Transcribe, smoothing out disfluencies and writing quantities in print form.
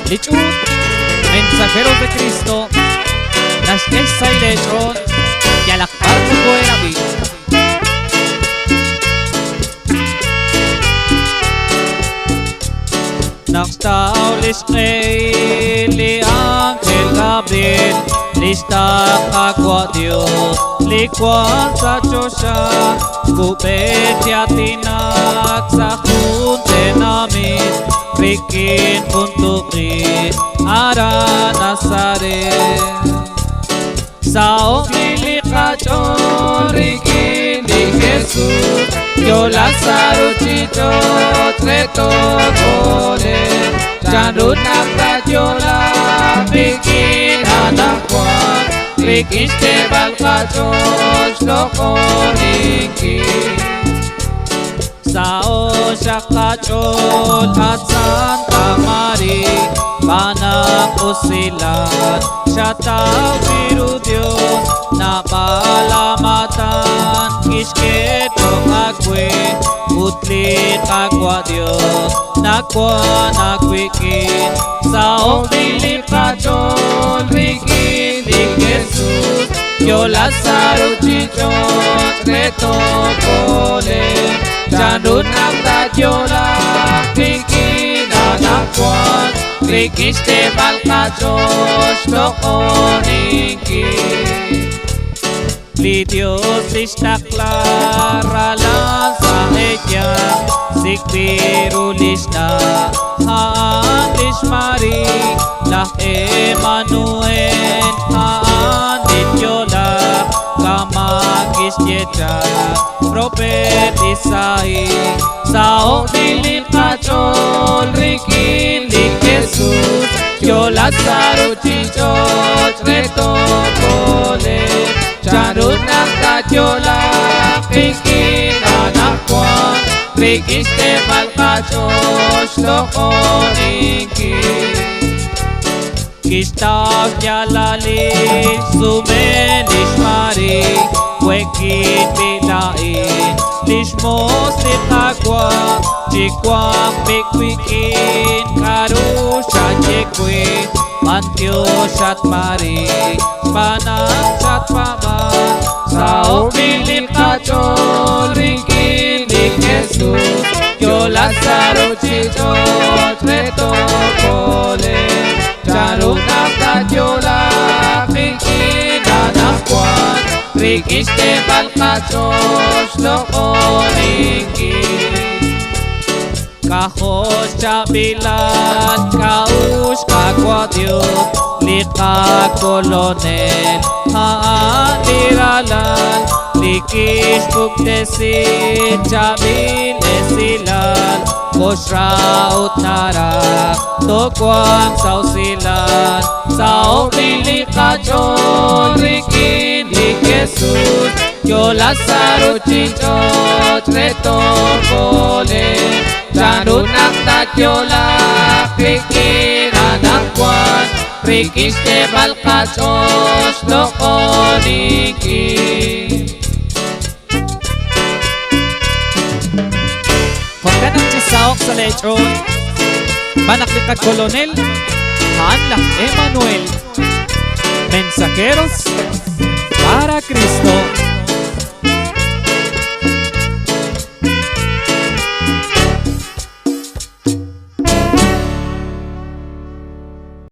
Lechon, mensajeros de Cristo, las esa y lechon, y a la parte buena vida. Nakstao li Angel Gabriel, lista kakwa Dios, likwan sa Diyosya, kubet yatinak sa kunte namin, rikin puntukin, ara Nazaret. Sa umili kachon, rikin ni Jesus, yo Lazaro chicho, treto kole, janun nakadyola, bikin anakwan, rikin stebal kachon, shlokoniki. Sao siya kachon at Santa Maria, panakusilan, siya tawiru Diyos, na palamatan, kisketo kagwe, utlit kagwa Diyos, nakwa nakwikin, sa umili kachon, rikin ni Jesus, yo Lazaro chicho, treto kole, janun ang dadyola, rikin anakwan, rikiste balkachos, lokoniki. Li Dios istaklara sa ella, sikbiru lista, haanis Mari, lah Emmanuel, haanit yola, kamakis yecha, prophet Isai, sa umili kachol, rikin ni Jesus, yo Lazaro chicho, treto kole, janun nakadyola, rikin anakwan, rikiste malkachos, lokoniki. Kistav yalalin, sumenish Mari, wekit bilain, lishmos litakwa, chikwak bikwikin, karusha chekwin, Antioch at Mari, Panang at Paman, sa umili kachol, rikin ni Jesus, yo Lazaro chicho, treto kole, janun nakadyola, rikin anakwan, rikiste balkachos, lokoniki. Kahos chabilan, kaus kakwa Diyos, lika kolonel, haaniralan, likis buktesin, chabile silan, kosraut narak, tokwang sausilan, sa umili kachon, rikin ni Jesus, yo Lazaro chicho, treto kole, janun nakadyola, rikin anakwan, rikiste balkachos, lokoniki. Kung ka nang chisaok sa lechon, manaklikad kolonel, haanlak Emmanuel, mensajeros para Cristo.